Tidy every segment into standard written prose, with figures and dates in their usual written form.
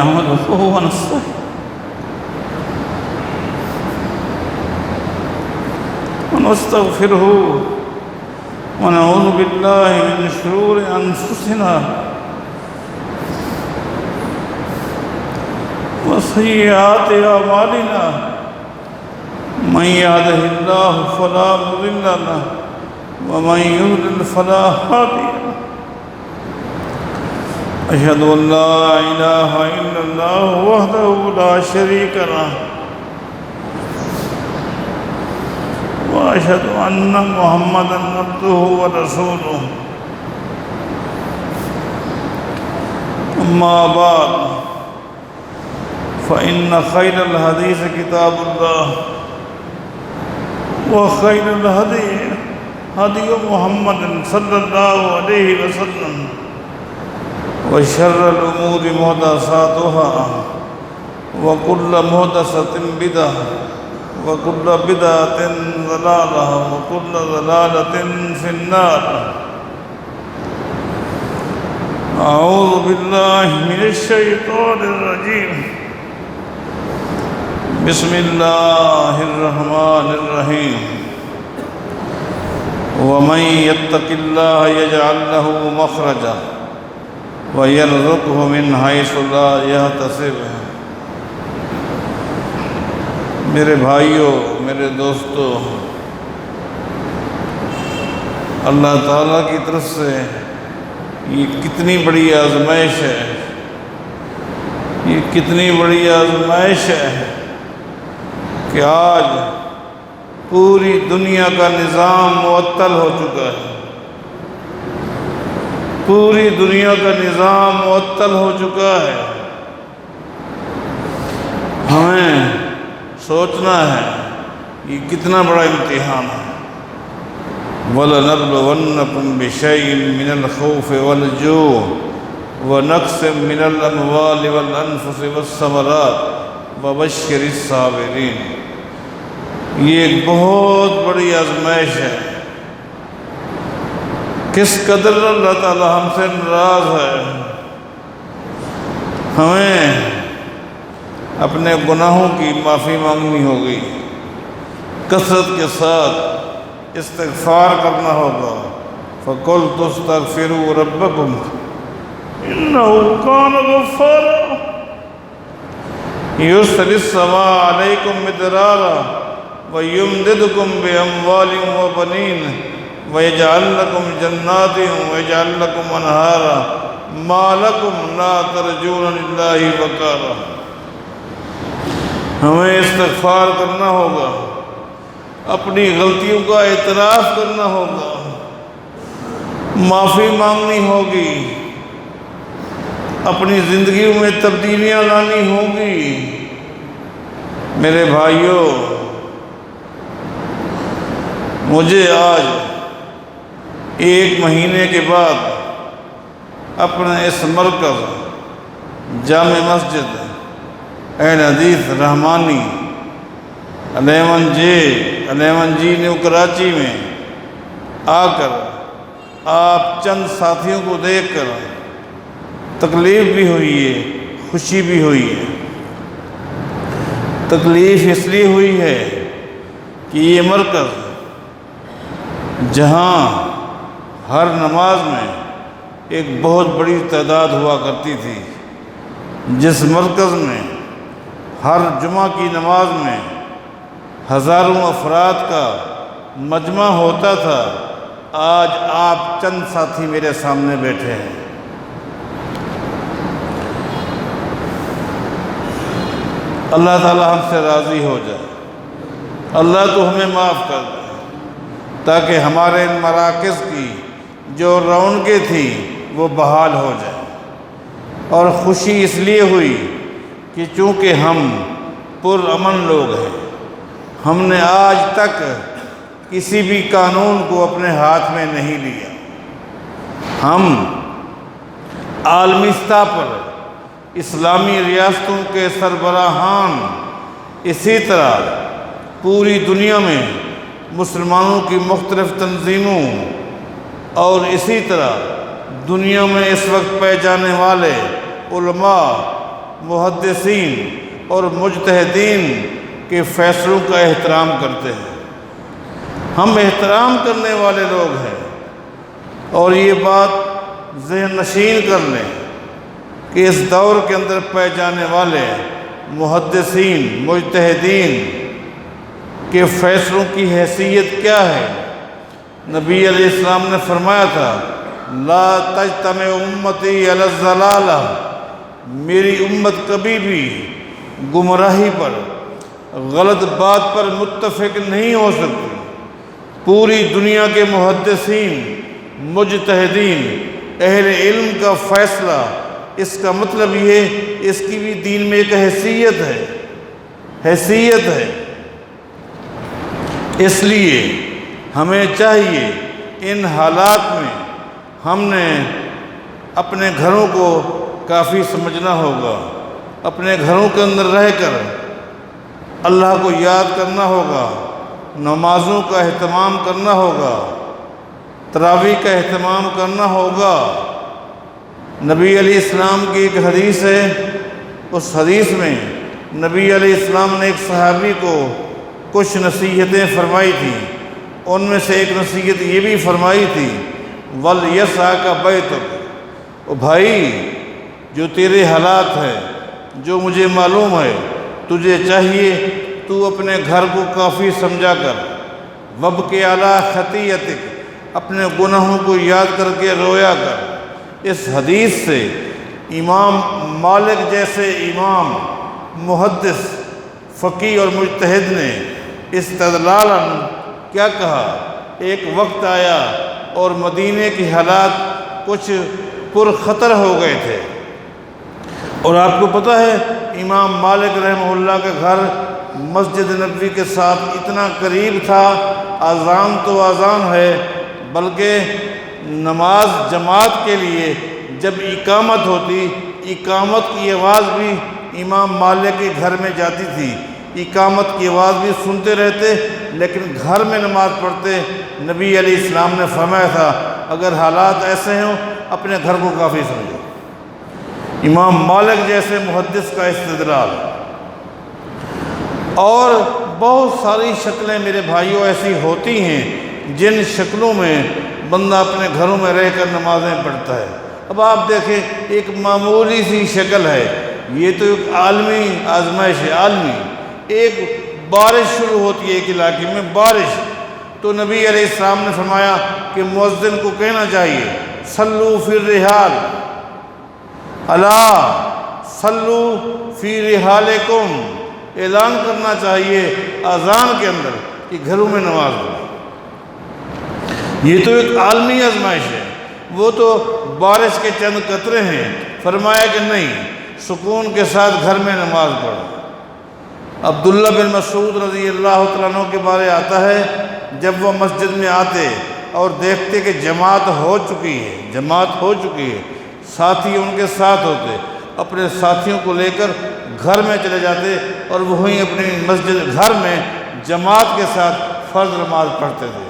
نحمده ونستعينه ونستغفره ونعوذ بالله من شرور أنفسنا وسيئات أعمالنا من يهده الله فلا مضل له ومن يضلل فلا هادي له. أشهد أن لا إله إلا الله وحده لا شريك له وأشهد أن محمدًا عبده ورسوله. أما بعد فإن خير الحديث كتاب الله وخير الهدي هدي محمد صلى الله عليه وسلم وشر الأمور محدثاتها وكل محدثة بدعة وكل بدعة ضلالة وكل ضلالة في النار. أعوذ بالله من الشيطان الرجيم. بسم الله الرحمن الرحيم. ومن يتق الله يجعل له مخرجا وَيَرْزُقْهُ مِنْ حَيْثُ لَا يَحْتَسِبُ. میرے بھائیوں، میرے دوستو، اللہ تعالیٰ کی طرف سے یہ کتنی بڑی آزمائش ہے، یہ کتنی بڑی آزمائش ہے کہ آج پوری دنیا کا نظام معطل ہو چکا ہے، پوری دنیا کا نظام معطل ہو چکا ہے. ہمیں سوچنا ہے یہ کتنا بڑا امتحان ہے. وَلَنَبْلُوَنَّكُمْ بِشَيْءٍ مِّنَ الْخَوْفِ وَالْجُوعِ وَنَقْصٍ مِّنَ الْأَمْوَالِ وَالْأَنفُسِ وَالثَّمَرَاتِ وَبَشِّرِ الصَّابِرِينَ. یہ ایک بہت بڑی آزمائش ہے. کس قدر اللہ تعالیٰ ہم سے ناراض ہے. ہمیں اپنے گناہوں کی معافی مانگنی ہوگی، کثرت کے ساتھ استغفار کرنا ہوگا. فَقُلْتُ اسْتَغْفِرُوا رَبَّكُمْ إِنَّهُ كَانَ غَفَّارًا يُرْسِلِ السَّمَاءَ عَلَيْكُمْ مِدْرَارًا وَيُمْدِدْكُمْ بِأَمْوَالٍ وَبَنِينَ وَيَجْعَلْ لَكُمْ جَنَّاتٍ وَيَجْعَلْ لَكُمْ أَنْهَارًا مَا لَكُمْ لَا تَرْجُونَ لِلَّهِ وَقَارًا. ہمیں استغفار کرنا ہوگا، اپنی غلطیوں کا اعتراف کرنا ہوگا، معافی مانگنی ہوگی، اپنی زندگیوں میں تبدیلیاں لانی ہوگی. میرے بھائیوں، مجھے آج 1 مہینے کے بعد اپنے اس مرکز جامع مسجد اہل حدیث رحمانی 11G نیو کراچی میں آ کر آپ چند ساتھیوں کو دیکھ کر تکلیف بھی ہوئی ہے، خوشی بھی ہوئی ہے. تکلیف اس لیے ہوئی ہے کہ یہ مرکز جہاں ہر نماز میں ایک بہت بڑی تعداد ہوا کرتی تھی، جس مرکز میں ہر جمعہ کی نماز میں ہزاروں افراد کا مجمع ہوتا تھا، آج آپ چند ساتھی میرے سامنے بیٹھے ہیں. اللہ تعالیٰ ہم سے راضی ہو جائے، اللہ تو ہمیں معاف کر دے، تاکہ ہمارے ان مراکز کی جو رونقیں تھیں وہ بحال ہو جائیں. اور خوشی اس لیے ہوئی کہ چونکہ ہم پرامن لوگ ہیں، ہم نے آج تک کسی بھی قانون کو اپنے ہاتھ میں نہیں لیا. ہم عالمی سطح پر اسلامی ریاستوں کے سربراہان، اسی طرح پوری دنیا میں مسلمانوں کی مختلف تنظیموں اور اسی طرح دنیا میں اس وقت پائے جانے والے علماء محدثین اور مجتہدین کے فیصلوں کا احترام کرتے ہیں۔ ہم احترام کرنے والے لوگ ہیں، اور یہ بات ذہن نشین کر لیں کہ اس دور کے اندر پائے جانے والے محدثین مجتہدین کے فیصلوں کی حیثیت کیا ہے۔ نبی علیہ السلام نے فرمایا تھا لا تجتمع امتی علی الضلالہ، میری امت کبھی بھی گمراہی پر، غلط بات پر متفق نہیں ہو سکتی۔ پوری دنیا کے محدثین مجتہدین اہل علم کا فیصلہ، اس کا مطلب یہ اس کی بھی دین میں ایک حیثیت ہے۔ اس لیے ہمیں چاہیے ان حالات میں ہم نے اپنے گھروں کو کافی سمجھنا ہوگا، اپنے گھروں کے اندر رہ کر اللہ کو یاد کرنا ہوگا، نمازوں کا اہتمام کرنا ہوگا، تراویح کا اہتمام کرنا ہوگا۔ نبی علیہ السلام کی ایک حدیث ہے، اس حدیث میں نبی علیہ السلام نے ایک صحابی کو کچھ نصیحتیں فرمائی تھیں۔ ان میں سے ایک نصیحت یہ بھی فرمائی تھی وَلْيَسْعَكَ بَيْتُكَ، او بھائی جو تیرے حالات ہیں، جو مجھے معلوم ہے، تجھے چاہیے تو اپنے گھر کو کافی سمجھا کر، وَابْكِ عَلَىٰ خَطِيئَتِكَ، اپنے گناہوں کو یاد کر کے رویا کر۔ اس حدیث سے امام مالک جیسے امام محدث فقیہ اور مجتہد نے استدلالاً کیا کہا، ایک وقت آیا اور مدینے کی حالات کچھ پرخطر ہو گئے تھے، اور آپ کو پتہ ہے امام مالک رحمہ اللہ کا گھر مسجد نبوی کے ساتھ اتنا قریب تھا، اذان تو اذان ہے، بلکہ نماز جماعت کے لیے جب اقامت ہوتی، اقامت کی آواز بھی امام مالک کے گھر میں جاتی تھی، اقامت کی آواز بھی سنتے رہتے، لیکن گھر میں نماز پڑھتے۔ نبی علیہ السلام نے فرمایا تھا اگر حالات ایسے ہوں اپنے گھر کو کافی سمجھو۔ امام مالک جیسے محدث کا استدلال۔ اور بہت ساری شکلیں میرے بھائیوں ایسی ہوتی ہیں جن شکلوں میں بندہ اپنے گھروں میں رہ کر نمازیں پڑھتا ہے۔ اب آپ دیکھیں ایک معمولی سی شکل ہے، یہ تو ایک عالمی آزمائش ہے، عالمی۔ ایک بارش شروع ہوتی ہے ایک علاقے میں، بارش، تو نبی علیہ السلام نے فرمایا کہ مؤذن کو کہنا چاہیے صلو فی الرحال، الا صلو فی رحالکم، اعلان کرنا چاہیے اذان کے اندر کہ گھروں میں نماز پڑھو۔ یہ تو ایک عالمی آزمائش ہے، وہ تو بارش کے چند قطرے ہیں، فرمایا کہ نہیں، سکون کے ساتھ گھر میں نماز پڑھو۔ عبداللہ بن مسعود رضی اللہ تعالیٰ عنہ کے بارے آتا ہے جب وہ مسجد میں آتے اور دیکھتے کہ جماعت ہو چکی ہے، ساتھی ان کے ساتھ ہوتے، اپنے ساتھیوں کو لے کر گھر میں چلے جاتے اور وہیں اپنی مسجد گھر میں جماعت کے ساتھ فرض نماز پڑھتے تھے۔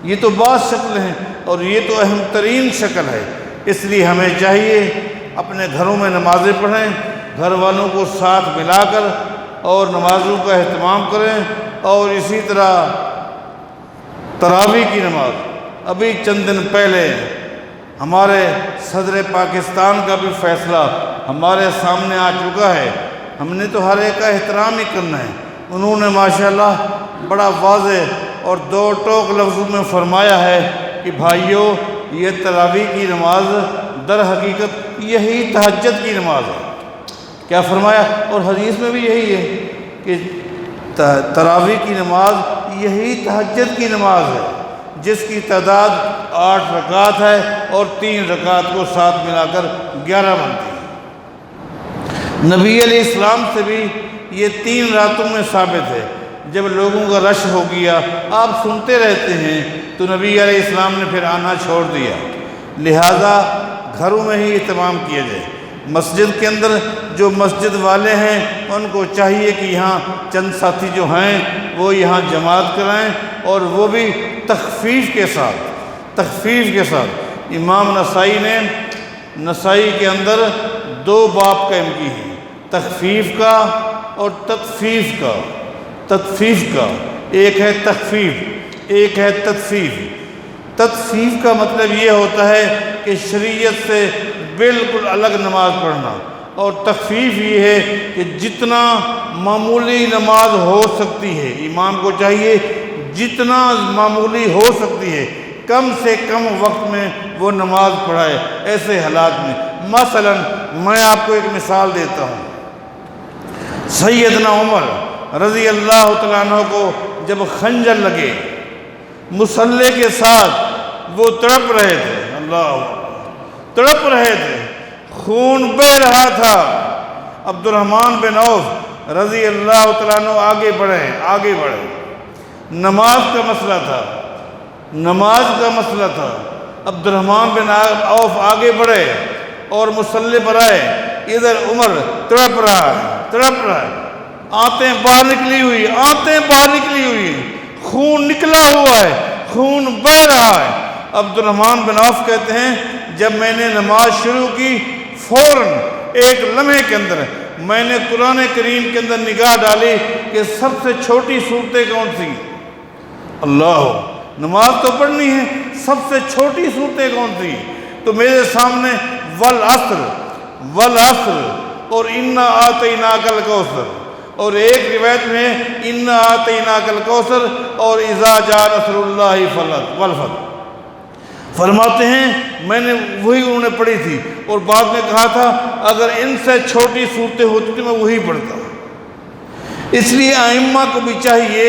یہ تو بعض شکل ہیں اور یہ تو اہم ترین شکل ہے۔ اس لیے ہمیں چاہیے اپنے گھروں میں نمازیں پڑھیں، گھر والوں کو ساتھ ملا کر اور نمازوں کا اہتمام کریں، اور اسی طرح تراویح کی نماز۔ ابھی چند دن پہلے ہمارے صدر پاکستان کا بھی فیصلہ ہمارے سامنے آ چکا ہے، ہم نے تو ہر ایک کا احترام ہی کرنا ہے۔ انہوں نے ماشاءاللہ بڑا واضح اور دو ٹوک لفظوں میں فرمایا ہے کہ بھائیو یہ تراویح کی نماز در حقیقت یہی تہجد کی نماز ہے۔ کیا فرمایا؟ اور حدیث میں بھی یہی ہے کہ تراویح کی نماز یہی تہجد کی نماز ہے، جس کی تعداد 8 رکعت ہے اور 3 رکعت کو ساتھ ملا کر 11 بنتی ہے۔ نبی علیہ السلام سے بھی یہ 3 راتوں میں ثابت ہے۔ جب لوگوں کا رش ہو گیا، آپ سنتے رہتے ہیں، تو نبی علیہ السلام نے پھر آنا چھوڑ دیا۔ لہٰذا گھروں میں ہی اہتمام کیا جائے۔ مسجد کے اندر جو مسجد والے ہیں ان کو چاہیے کہ یہاں چند ساتھی جو ہیں وہ یہاں جماعت کرائیں، اور وہ بھی تخفیف کے ساتھ۔ امام نسائی نے نسائی کے اندر 2 باب قائم کی ہیں۔ تخفیف کا اور تطفیف کا۔ تطفیف کا ایک ہے تخفیف، ایک ہے تطفیف۔ تطفیف کا مطلب یہ ہوتا ہے کہ شریعت سے بالکل الگ نماز پڑھنا، اور تخفیف یہ ہے کہ جتنا معمولی نماز ہو سکتی ہے، امام کو چاہیے جتنا معمولی ہو سکتی ہے کم سے کم وقت میں وہ نماز پڑھائے ایسے حالات میں۔ مثلا میں آپ کو ایک مثال دیتا ہوں۔ سیدنا عمر رضی اللہ تعالیٰ عنہ کو جب خنجر لگے، مصلے کے ساتھ وہ تڑپ رہے تھے، اللہ تڑپ رہے تھے، خون بہہ رہا تھا۔ عبد الرحمن بن عوف رضی اللہ تعالیٰ عنہ آگے بڑھے، نماز کا مسئلہ تھا، نماز کا مسئلہ تھا۔ عبد الرحمن بن عوف آگے بڑھے اور مصلی پر آئے، ادھر عمر تڑپ رہا ہے، آنتیں باہر نکلی ہوئی، خون نکلا ہوا ہے، خون بہہ رہا ہے۔ عبد الرحمن بن عوف کہتے ہیں جب میں نے نماز شروع کی، فوراً ایک لمحے کے اندر میں نے قرآن کریم کے اندر نگاہ ڈالی کہ سب سے چھوٹی صورتیں کون سی؟ اللہ، نماز تو پڑھنی ہے، سب سے چھوٹی صورتیں کون سی؟ تو میرے سامنے والعصر اور انا اعطیناک الکوثر، اور ایک روایت میں انا اعطیناک الکوثر اور اذا جاء نصر اللہ والفتح۔ فرماتے ہیں میں نے وہی انہوں نے پڑھی تھی، اور بعد میں کہا تھا اگر ان سے چھوٹی صورتیں ہوتی تو میں وہی پڑھتا۔ اس لیے ائمہ کو بھی چاہیے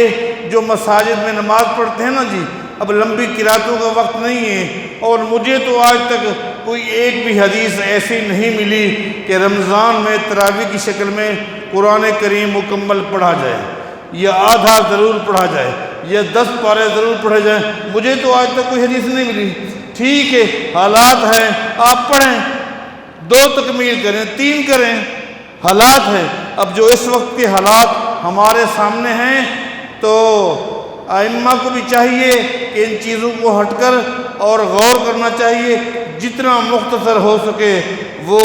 جو مساجد میں نماز پڑھتے ہیں نا جی، اب لمبی قراتوں کا وقت نہیں ہے، اور مجھے تو آج تک کوئی ایک بھی حدیث ایسی نہیں ملی کہ رمضان میں تراویح کی شکل میں قرآن کریم مکمل پڑھا جائے، یا آدھا ضرور پڑھا جائے، یا 10 پارے ضرور پڑھے جائیں۔ مجھے تو آج تک کوئی حدیث نہیں ملی۔ ٹھیک ہے، حالات ہیں، آپ پڑھیں، 2 تکمیل کریں، 3 کریں، حالات ہیں۔ اب جو اس وقت کے حالات ہمارے سامنے ہیں، تو ائمہ کو بھی چاہیے کہ ان چیزوں کو ہٹ کر اور غور کرنا چاہیے، جتنا مختصر ہو سکے وہ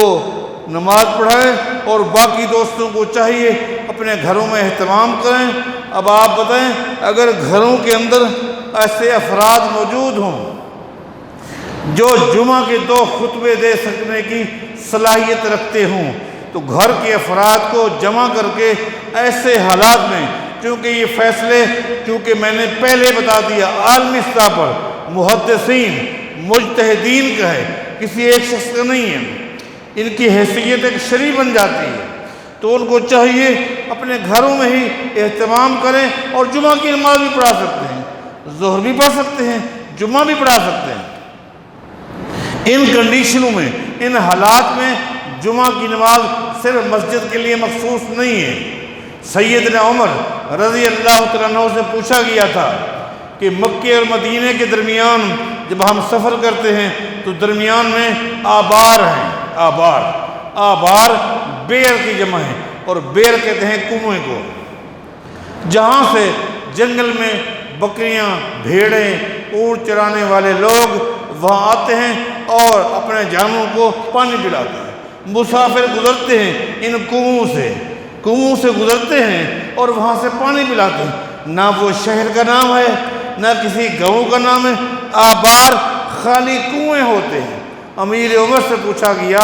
نماز پڑھائیں، اور باقی دوستوں کو چاہیے اپنے گھروں میں اہتمام کریں۔ اب آپ بتائیں اگر گھروں کے اندر ایسے افراد موجود ہوں جو جمعہ کے 2 خطبے دے سکنے کی صلاحیت رکھتے ہوں، تو گھر کے افراد کو جمع کر کے ایسے حالات میں، کیونکہ یہ فیصلے چونکہ میں نے پہلے بتا دیا عالمی سطح پر محدثین مجتہدین کا ہے، کسی ایک شخص کا نہیں ہے، ان کی حیثیت ایک شرعی بن جاتی ہے، تو ان کو چاہیے اپنے گھروں میں ہی اہتمام کریں، اور جمعہ کی نماز بھی پڑھا سکتے ہیں، ظہر بھی پڑھ سکتے ہیں، جمعہ بھی پڑھا سکتے ہیں۔ ان کنڈیشنوں میں، ان حالات میں جمعہ کی نماز صرف مسجد کے لیے مخصوص نہیں ہے۔ سیدنا عمر رضی اللہ تعالیٰ عنہ سے پوچھا گیا تھا کہ مکے اور مدینے کے درمیان جب ہم سفر کرتے ہیں تو درمیان میں آبار ہیں، آبار بیر کی جمع ہے، اور بیر کہتے ہیں کنویں کو، جہاں سے جنگل میں بکریاں، بھیڑیں، اونٹ چرانے والے لوگ وہاں آتے ہیں اور اپنے جانوروں کو پانی پلاتے ہیں۔ مسافر گزرتے ہیں ان کنووں سے گزرتے ہیں اور وہاں سے پانی پلاتے ہیں۔ نہ وہ شہر کا نام ہے، نہ کسی گاؤں کا نام ہے، آبار خالی کنویں ہوتے ہیں۔ امیر عمر سے پوچھا گیا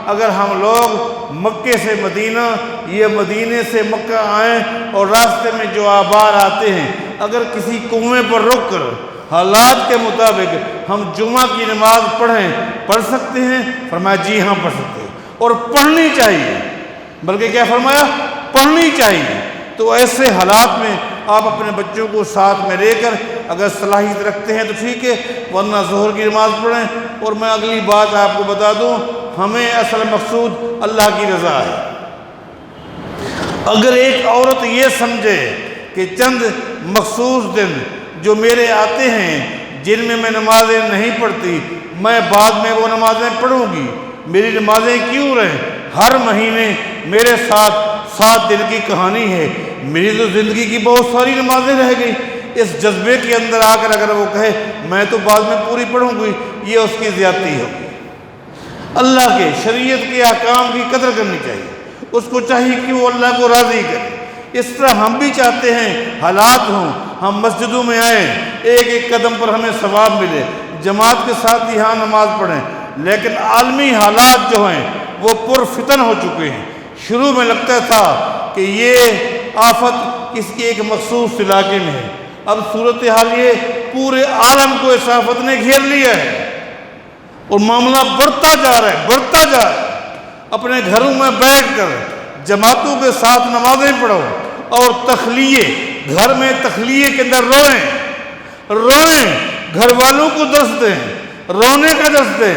اگر ہم لوگ مکے سے مدینہ یا مدینے سے مکہ آئیں اور راستے میں جو آبار آتے ہیں، اگر کسی کنویں پر رک کر حالات کے مطابق ہم جمعہ کی نماز پڑھ سکتے ہیں؟ فرمایا جی ہاں پڑھ سکتے ہیں، اور پڑھنی چاہیے، بلکہ کیا فرمایا؟ پڑھنی چاہیے۔ تو ایسے حالات میں آپ اپنے بچوں کو ساتھ میں لے کر اگر صلاحیت رکھتے ہیں تو ٹھیک ہے، ورنہ ظہر کی نماز پڑھیں۔ اور میں اگلی بات آپ کو بتا دوں، ہمیں اصل مقصود اللہ کی رضا ہے۔ اگر ایک عورت یہ سمجھے کہ چند مخصوص دن جو میرے آتے ہیں جن میں نمازیں نہیں پڑھتی، میں بعد میں وہ نمازیں پڑھوں گی، میری نمازیں کیوں رہیں؟ ہر مہینے میرے ساتھ 7 دن کی کہانی ہے، میری تو زندگی کی بہت ساری نمازیں رہ گئی۔ اس جذبے کے اندر آ کر اگر وہ کہے میں تو بعد میں پوری پڑھوں گی، یہ اس کی زیادتی ہوگی۔ اللہ کے شریعت کے احکام کی قدر کرنی چاہیے، اس کو چاہیے کہ وہ اللہ کو راضی کرے۔ اس طرح ہم بھی چاہتے ہیں حالات ہوں، ہم مسجدوں میں آئیں، ایک ایک قدم پر ہمیں ثواب ملے، جماعت کے ساتھ یہاں نماز پڑھیں، لیکن عالمی حالات جو ہیں وہ پرفتن ہو چکے ہیں۔ شروع میں لگتا تھا کہ یہ آفت کسی ایک مخصوص علاقے میں ہے، اب صورتحال یہ پورے عالم کو اس آفت نے گھیر لیا ہے اور معاملہ بڑھتا جا رہا ہے، بڑھتا جا رہا ہے۔ اپنے گھروں میں بیٹھ کر جماعتوں کے ساتھ نمازیں پڑھو اور تخلیے، گھر میں تخلیے کے اندر روئیں، گھر والوں کو درس دیں، رونے کا درس دیں،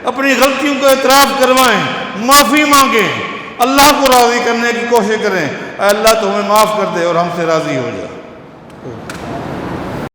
اپنی غلطیوں کو اعتراف کروائیں، معافی مانگیں، اللہ کو راضی کرنے کی کوشش کریں۔ اے اللہ تو ہمیں معاف کر دے اور ہم سے راضی ہو جائے۔